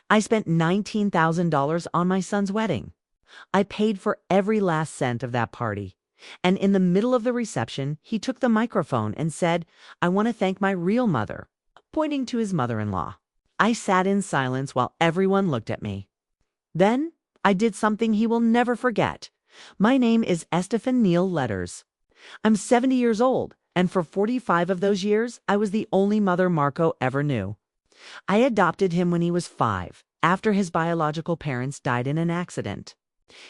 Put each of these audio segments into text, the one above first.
I spent $19,000 on my son's wedding. I paid for every last cent of that party. And in the middle of the reception, he took the microphone and said, "I want to thank my real mother," pointing to his mother-in-law. I sat in silence while everyone looked at me. Then I did something he will never forget. My name is Estefanía Letters. I'm 70 years old, and for 45 of those years, I was the only mother Marco ever knew. I adopted him when he was 5, after his biological parents died in an accident.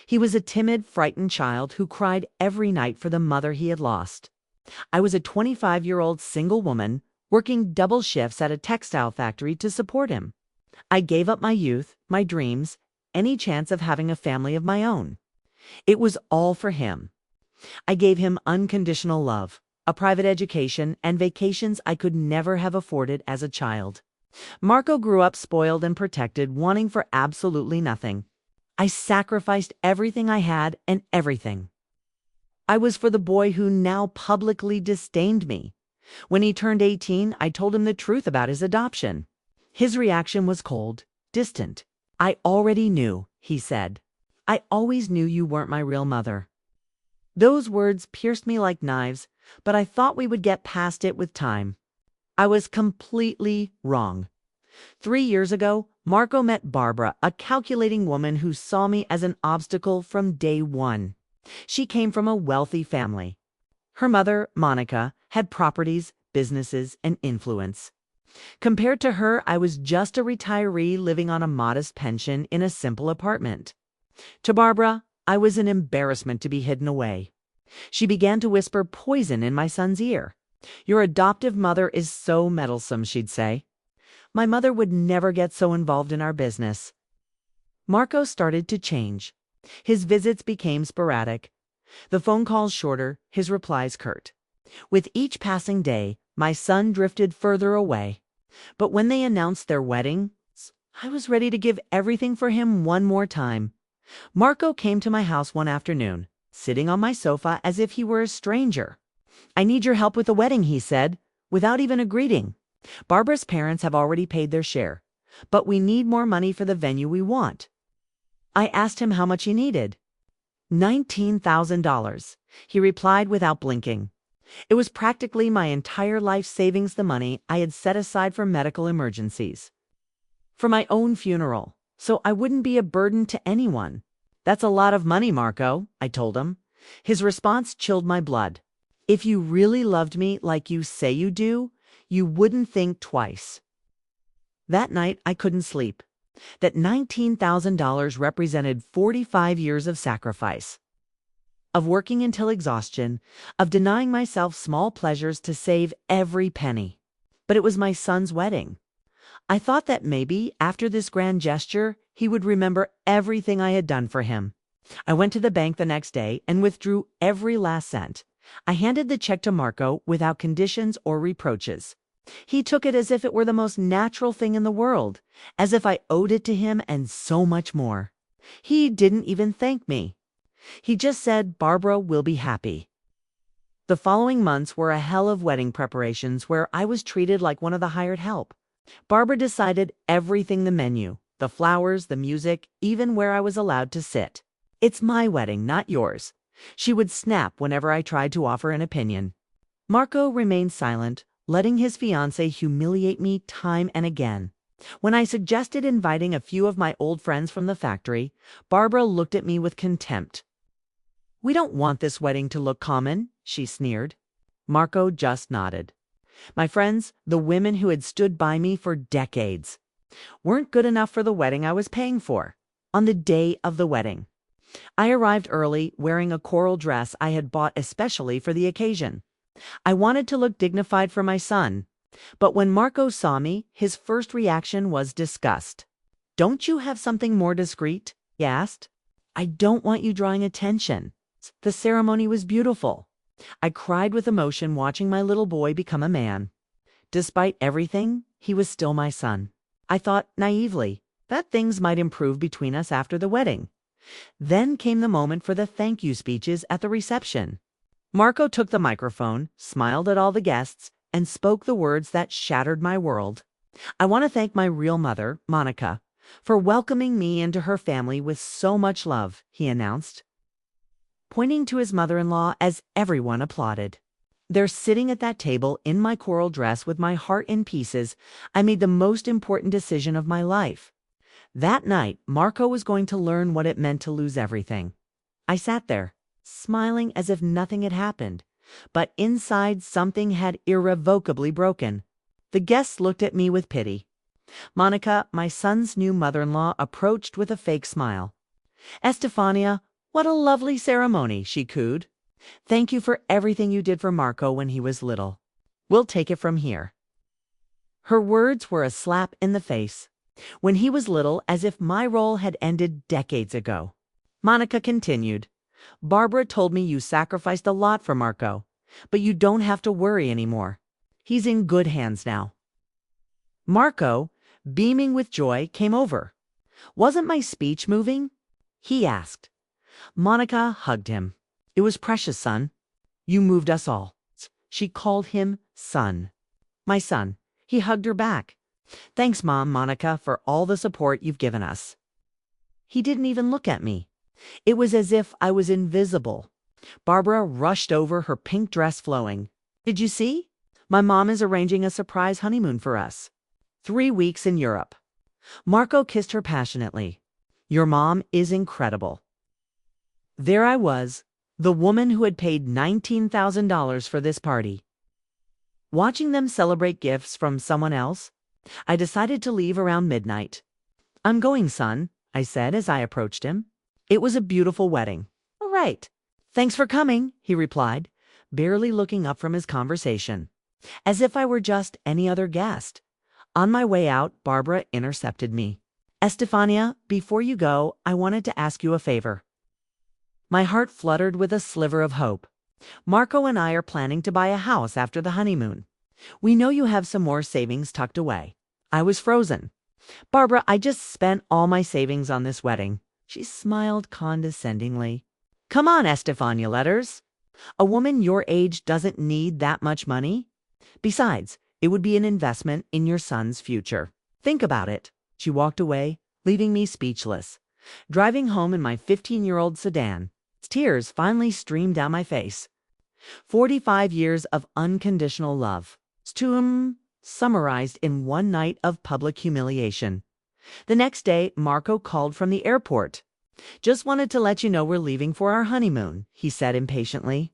He was a timid, frightened child who cried every night for the mother he had lost. I was a 25-year-old single woman working double shifts at a textile factory to support him. I gave up my youth, my dreams, any chance of having a family of my own. It was all for him. I gave him unconditional love, a private education, and vacations I could never have afforded as a child. Marco grew up spoiled and protected, wanting for absolutely nothing. I sacrificed everything I had and everything. I was for the boy who now publicly disdained me. When he turned 18, I told him the truth about his adoption. His reaction was cold, distant. "I already knew," he said. "I always knew you weren't my real mother." Those words pierced me like knives, but I thought we would get past it with time. I was completely wrong. 3 years ago, Marco met Barbara, a calculating woman who saw me as an obstacle from day one. She came from a wealthy family. Her mother, Monica, had properties, businesses, and influence. Compared to her, I was just a retiree living on a modest pension in a simple apartment. To Barbara, I was an embarrassment to be hidden away. She began to whisper poison in my son's ear. "Your adoptive mother is so meddlesome," she'd say. My mother would never get so involved in our business. Marco started to change. His visits became sporadic. The phone calls shorter, his replies curt. With each passing day, my son drifted further away. But when they announced their wedding, I was ready to give everything for him one more time. Marco came to my house one afternoon, sitting on my sofa as if he were a stranger. "I need your help with the wedding," he said, without even a greeting. "Barbara's parents have already paid their share, but we need more money for the venue we want." I asked him how much he needed. $19,000, he replied without blinking. It was practically my entire life savings, the money I had set aside for medical emergencies. For my own funeral, so I wouldn't be a burden to anyone. "That's a lot of money, Marco," I told him. His response chilled my blood. "If you really loved me like you say you do, you wouldn't think twice." That night, I couldn't sleep. That $19,000 represented 45 years of sacrifice, of working until exhaustion, of denying myself small pleasures to save every penny. But it was my son's wedding. I thought that maybe, after this grand gesture, he would remember everything I had done for him. I went to the bank the next day and withdrew every last cent. I handed the check to Marco without conditions or reproaches. He took it as if it were the most natural thing in the world, as if I owed it to him and so much more. He didn't even thank me. He just said, "Barbara will be happy." The following months were a hell of wedding preparations where I was treated like one of the hired help. Barbara decided everything: the menu, the flowers, the music, even where I was allowed to sit. "It's my wedding, not yours," she would snap whenever I tried to offer an opinion. Marco remained silent, letting his fiancée humiliate me time and again. When I suggested inviting a few of my old friends from the factory, Barbara looked at me with contempt. "We don't want this wedding to look common," she sneered. Marco just nodded. My friends, the women who had stood by me for decades, weren't good enough for the wedding I was paying for. On the day of the wedding, I arrived early, wearing a coral dress I had bought especially for the occasion. I wanted to look dignified for my son, but when Marco saw me, his first reaction was disgust. "Don't you have something more discreet?" he asked. "I don't want you drawing attention. The ceremony was beautiful." I cried with emotion watching my little boy become a man. Despite everything, he was still my son. I thought naively that things might improve between us after the wedding. Then came the moment for the thank you speeches at the reception. Marco took the microphone, smiled at all the guests, and spoke the words that shattered my world. "I want to thank my real mother, Monica, for welcoming me into her family with so much love," he announced, pointing to his mother-in-law as everyone applauded. There, sitting at that table in my coral dress with my heart in pieces, I made the most important decision of my life. That night, Marco was going to learn what it meant to lose everything. I sat there, smiling as if nothing had happened, but inside something had irrevocably broken. The guests looked at me with pity. Monica, my son's new mother-in-law, approached with a fake smile. "Estefania, what a lovely ceremony," she cooed. "Thank you for everything you did for Marco when he was little. We'll take it from here." Her words were a slap in the face. When he was little, as if my role had ended decades ago. Monica continued, "Barbara told me you sacrificed a lot for Marco, but you don't have to worry anymore. He's in good hands now." Marco, beaming with joy, came over. "Wasn't my speech moving?" he asked. Monica hugged him. "It was precious, son. You moved us all." She called him son. "My son." He hugged her back. "Thanks, Mom, Monica, for all the support you've given us." He didn't even look at me. It was as if I was invisible. Barbara rushed over, her pink dress flowing. "Did you see? My mom is arranging a surprise honeymoon for us. 3 weeks in Europe." Marco kissed her passionately. "Your mom is incredible." There I was, the woman who had paid $19,000 for this party. Watching them celebrate gifts from someone else, I decided to leave around midnight. "I'm going, son," I said as I approached him. "It was a beautiful wedding." "All right. Thanks for coming," he replied, barely looking up from his conversation, as if I were just any other guest. On my way out, Barbara intercepted me. "Estefania, before you go, I wanted to ask you a favor." My heart fluttered with a sliver of hope. "Marco and I are planning to buy a house after the honeymoon. We know you have some more savings tucked away." I was frozen. "Barbara, I just spent all my savings on this wedding." She smiled condescendingly. "Come on, Estefania Letters. A woman your age doesn't need that much money. Besides, it would be an investment in your son's future. Think about it." She walked away, leaving me speechless. Driving home in my 15-year-old sedan, tears finally streamed down my face. 45 years of unconditional love, summarized in one night of public humiliation. The next day, Marco called from the airport. "Just wanted to let you know we're leaving for our honeymoon," he said impatiently.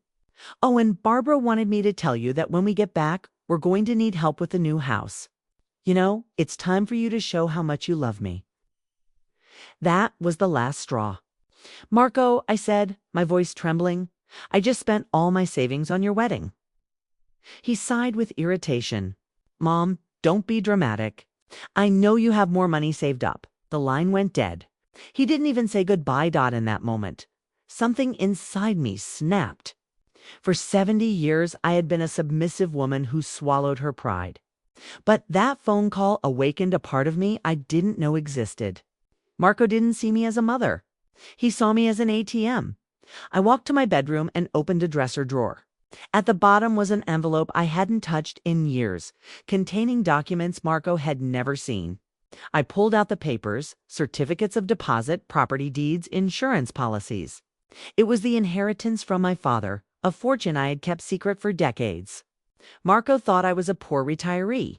"Oh, and Barbara wanted me to tell you that when we get back, we're going to need help with the new house. You know, it's time for you to show how much you love me." That was the last straw. "Marco," I said, my voice trembling, "I just spent all my savings on your wedding." He sighed with irritation. "Mom, don't be dramatic. I know you have more money saved up." The line went dead. He didn't even say goodbye in that moment. Something inside me snapped. For 70 years, I had been a submissive woman who swallowed her pride. But that phone call awakened a part of me I didn't know existed. Marco didn't see me as a mother. He saw me as an ATM. I walked to my bedroom and opened a dresser drawer. At the bottom was an envelope I hadn't touched in years, containing documents Marco had never seen. I pulled out the papers, certificates of deposit, property deeds, insurance policies. It was the inheritance from my father, a fortune I had kept secret for decades. Marco thought I was a poor retiree.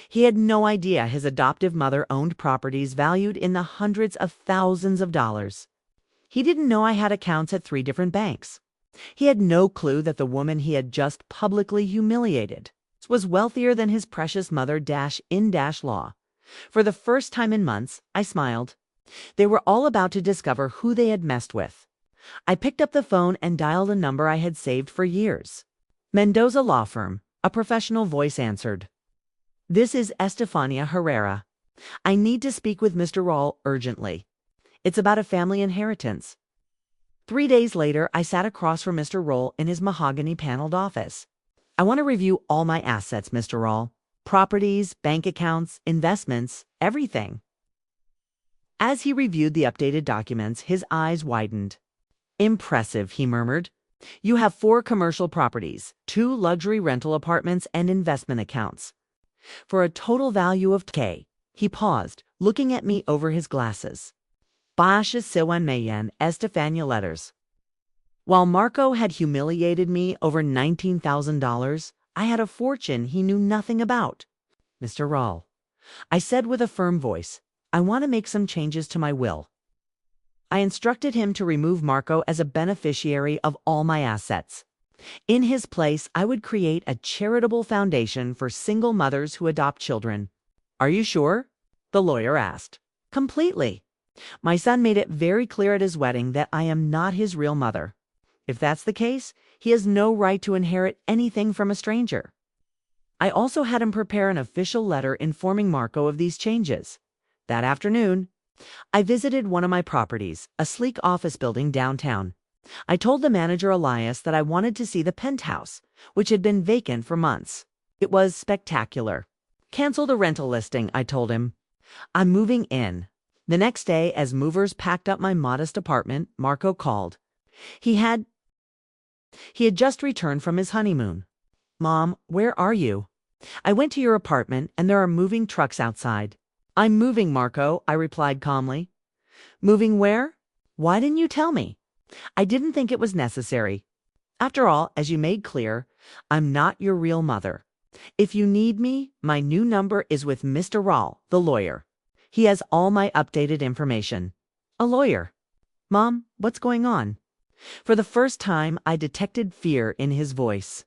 He had no idea his adoptive mother owned properties valued in the hundreds of thousands of dollars. He didn't know I had accounts at 3 different banks. He had no clue that the woman he had just publicly humiliated was wealthier than his precious mother -in-law. For the first time in months, I smiled. They were all about to discover who they had messed with. I picked up the phone and dialed a number I had saved for years. "Mendoza Law Firm," a professional voice answered. "This is Estefania Herrera. I need to speak with Mr. Rawl urgently. It's about a family inheritance." 3 days later, I sat across from Mr. Rawl in his mahogany-paneled office. "I want to review all my assets, Mr. Rawl. Properties, bank accounts, investments, everything." As he reviewed the updated documents, his eyes widened. "Impressive," he murmured. "You have 4 commercial properties, 2 luxury rental apartments, and investment accounts. For a total value of K." He paused, looking at me over his glasses. Baasha Siwan Mayan, Estefanía letters. While Marco had humiliated me over $19,000, I had a fortune he knew nothing about. Mr. Rawl, I said with a firm voice, I want to make some changes to my will. I instructed him to remove Marco as a beneficiary of all my assets. In his place, I would create a charitable foundation for single mothers who adopt children. Are you sure? The lawyer asked. Completely. My son made it very clear at his wedding that I am not his real mother. If that's the case, he has no right to inherit anything from a stranger. I also had him prepare an official letter informing Marco of these changes. That afternoon, I visited one of my properties, a sleek office building downtown. I told the manager Elias that I wanted to see the penthouse, which had been vacant for months. It was spectacular. Cancel the rental listing, I told him. I'm moving in. The next day, as movers packed up my modest apartment, Marco called. He had just returned from his honeymoon. Mom, where are you? I went to your apartment and there are moving trucks outside. I'm moving, Marco, I replied calmly. Moving where? Why didn't you tell me? I didn't think it was necessary. After all, as you made clear, I'm not your real mother. If you need me, my new number is with Mr. Rawl, the lawyer. He has all my updated information. A lawyer. Mom, what's going on? For the first time, I detected fear in his voice.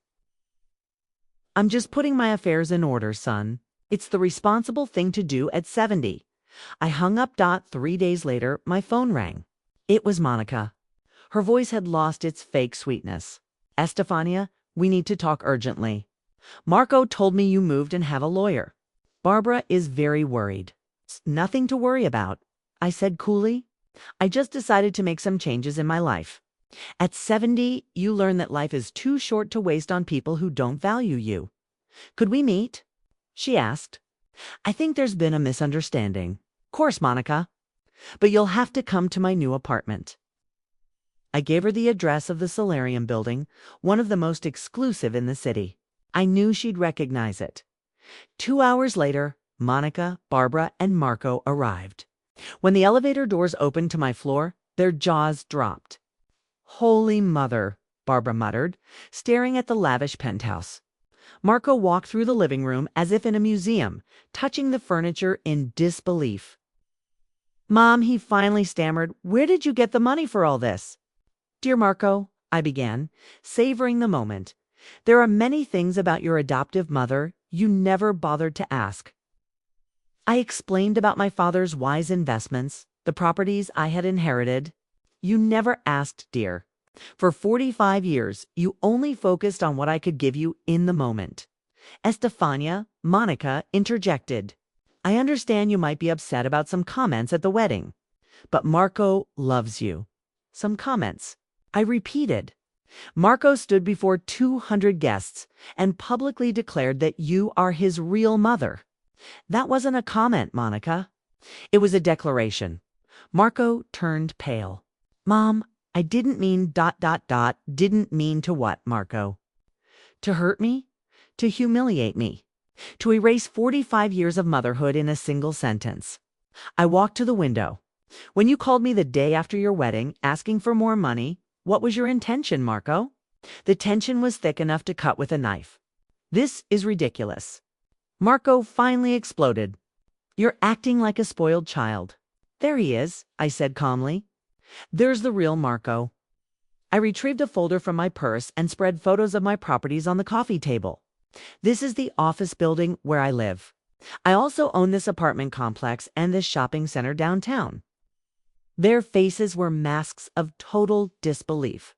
I'm just putting my affairs in order, son. It's the responsible thing to do at 70. I hung up. 3 days later, my phone rang. It was Monica. Her voice had lost its fake sweetness. Estefanía, we need to talk urgently. Marco told me you moved and have a lawyer. Barbara is very worried. Nothing to worry about, I said coolly. I just decided to make some changes in my life. At 70, you learn that life is too short to waste on people who don't value you. Could we meet? She asked. I think there's been a misunderstanding. Course, Monica. But you'll have to come to my new apartment. I gave her the address of the Solarium building, one of the most exclusive in the city. I knew she'd recognize it. 2 hours later, Monica, Barbara, and Marco arrived. When the elevator doors opened to my floor, their jaws dropped. Holy Mother, Barbara muttered, staring at the lavish penthouse. Marco walked through the living room as if in a museum, touching the furniture in disbelief. Mom, he finally stammered, where did you get the money for all this? Dear Marco, I began, savoring the moment. There are many things about your adoptive mother you never bothered to ask. I explained about my father's wise investments, the properties I had inherited. You never asked, dear. For 45 years, you only focused on what I could give you in the moment. Estefanía, Monica interjected. I understand you might be upset about some comments at the wedding, but Marco loves you. Some comments. I repeated. Marco stood before 200 guests and publicly declared that you are his real mother. That wasn't a comment, Monica. It was a declaration. Marco turned pale. Mom, I didn't mean ... Didn't mean to what, Marco? To hurt me? To humiliate me? To erase 45 years of motherhood in a single sentence? I walked to the window. When you called me the day after your wedding, asking for more money, what was your intention, Marco? The tension was thick enough to cut with a knife. This is ridiculous. Marco finally exploded. You're acting like a spoiled child. There he is, I said calmly. There's the real Marco. I retrieved a folder from my purse and spread photos of my properties on the coffee table. This is the office building where I live. I also own this apartment complex and this shopping center downtown. Their faces were masks of total disbelief.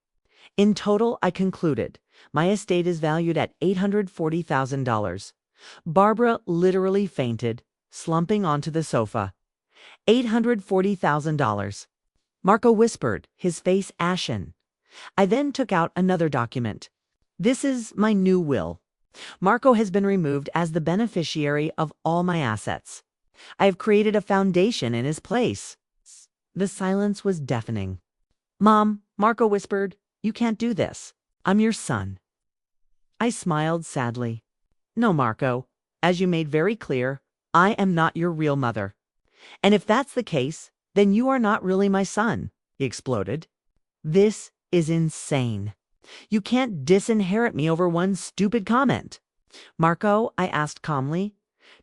In total, I concluded, my estate is valued at $840,000. Barbara literally fainted, slumping onto the sofa. $840,000. Marco whispered, his face ashen. I then took out another document. This is my new will. Marco has been removed as the beneficiary of all my assets. I have created a foundation in his place. The silence was deafening. Mom, Marco whispered, you can't do this. I'm your son. I smiled sadly. No, Marco, as you made very clear, I am not your real mother. And if that's the case, then you are not really my son, he exploded. This is insane. You can't disinherit me over one stupid comment. Marco, I asked calmly,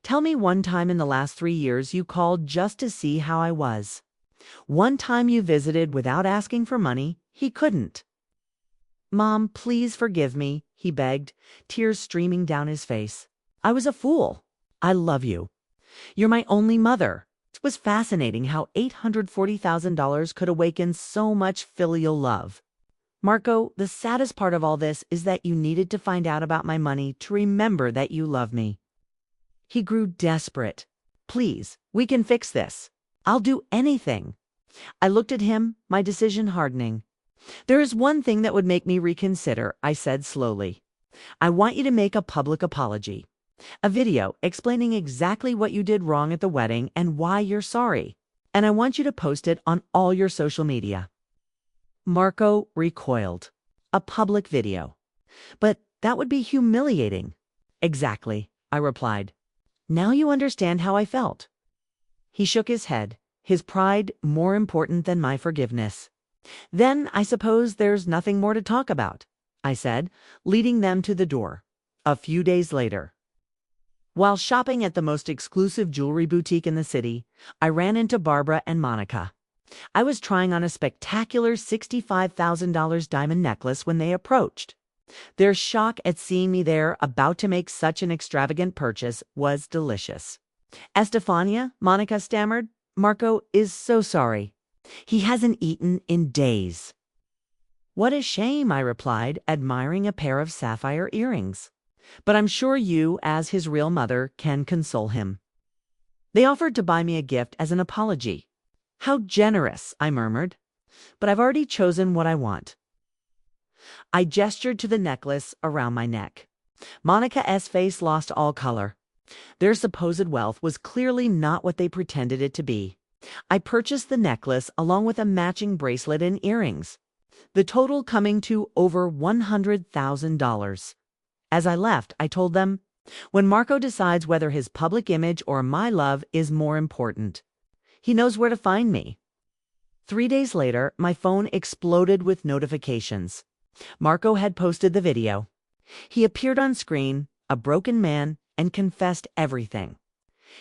tell me one time in the last 3 years you called just to see how I was. One time you visited without asking for money. He couldn't. Mom, please forgive me, he begged, tears streaming down his face. I was a fool. I love you. You're my only mother. It was fascinating how $840,000 could awaken so much filial love. Marco, the saddest part of all this is that you needed to find out about my money to remember that you love me. He grew desperate. Please, we can fix this. I'll do anything. I looked at him, my decision hardening. There is one thing that would make me reconsider, I said slowly. I want you to make a public apology. A video explaining exactly what you did wrong at the wedding and why you're sorry. And I want you to post it on all your social media. Marco recoiled. A public video. But that would be humiliating. Exactly, I replied. Now you understand how I felt. He shook his head, his pride more important than my forgiveness. Then I suppose there's nothing more to talk about, I said, leading them to the door. A few days later. While shopping at the most exclusive jewelry boutique in the city, I ran into Barbara and Monica. I was trying on a spectacular $65,000 diamond necklace when they approached. Their shock at seeing me there, about to make such an extravagant purchase, was delicious. Estefanía, Monica stammered, Marco is so sorry. He hasn't eaten in days. What a shame, I replied, admiring a pair of sapphire earrings. But I'm sure you, as his real mother, can console him. They offered to buy me a gift as an apology. How generous, I murmured. But I've already chosen what I want. I gestured to the necklace around my neck. Monica's face lost all color. Their supposed wealth was clearly not what they pretended it to be. I purchased the necklace along with a matching bracelet and earrings, the total coming to over $100,000. As I left, I told them, when Marco decides whether his public image or my love is more important, he knows where to find me. 3 days later, my phone exploded with notifications. Marco had posted the video. He appeared on screen, a broken man, and confessed everything.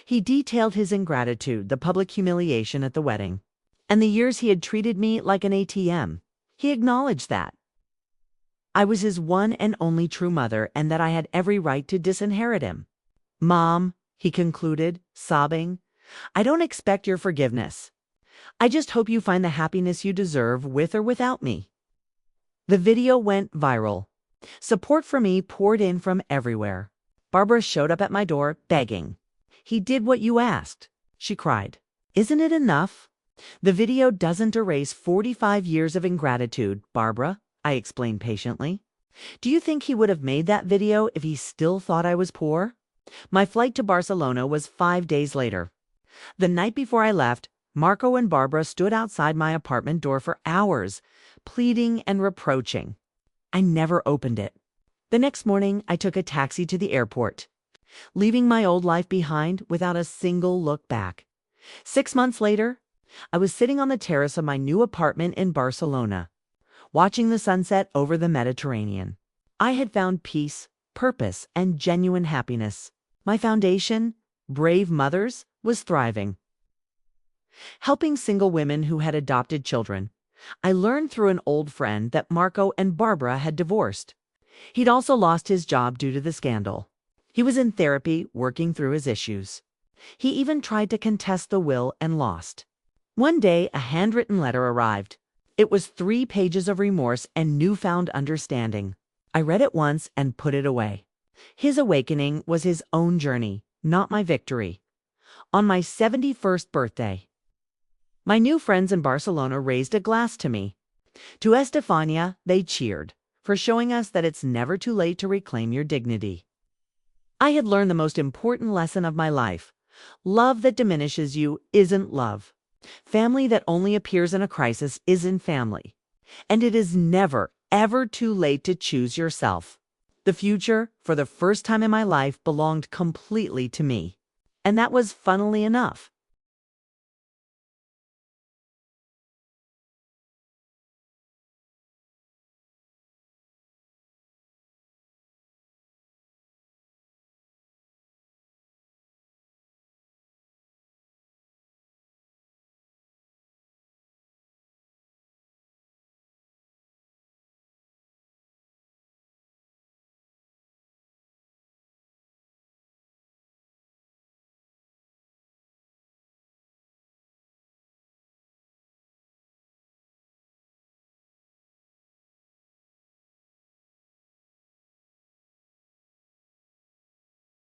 He detailed his ingratitude, the public humiliation at the wedding, and the years he had treated me like an ATM. He acknowledged that I was his one and only true mother and that I had every right to disinherit him. Mom, he concluded, sobbing, I don't expect your forgiveness. I just hope you find the happiness you deserve with or without me. The video went viral. Support for me poured in from everywhere. Barbara showed up at my door, begging. He did what you asked, she cried. Isn't it enough? The video doesn't erase 45 years of ingratitude, Barbara, I explained patiently. Do you think he would have made that video if he still thought I was poor? My flight to Barcelona was 5 days later. The night before I left, Marco and Barbara stood outside my apartment door for hours, pleading and reproaching. I never opened it. The next morning, I took a taxi to the airport, leaving my old life behind without a single look back. 6 months later, I was sitting on the terrace of my new apartment in Barcelona, watching the sunset over the Mediterranean. I had found peace, purpose, and genuine happiness. My foundation, Brave Mothers, was thriving. Helping single women who had adopted children, I learned through an old friend that Marco and Barbara had divorced. He'd also lost his job due to the scandal. He was in therapy, working through his issues. He even tried to contest the will and lost. One day, a handwritten letter arrived. It was 3 pages of remorse and newfound understanding. I read it once and put it away. His awakening was his own journey, not my victory. On my 71st birthday, my new friends in Barcelona raised a glass to me. To Estefanía, they cheered, for showing us that it's never too late to reclaim your dignity. I had learned the most important lesson of my life. Love that diminishes you isn't love. Family that only appears in a crisis isn't family. And it is never, ever too late to choose yourself. The future, for the first time in my life, belonged completely to me. And that was, funnily enough,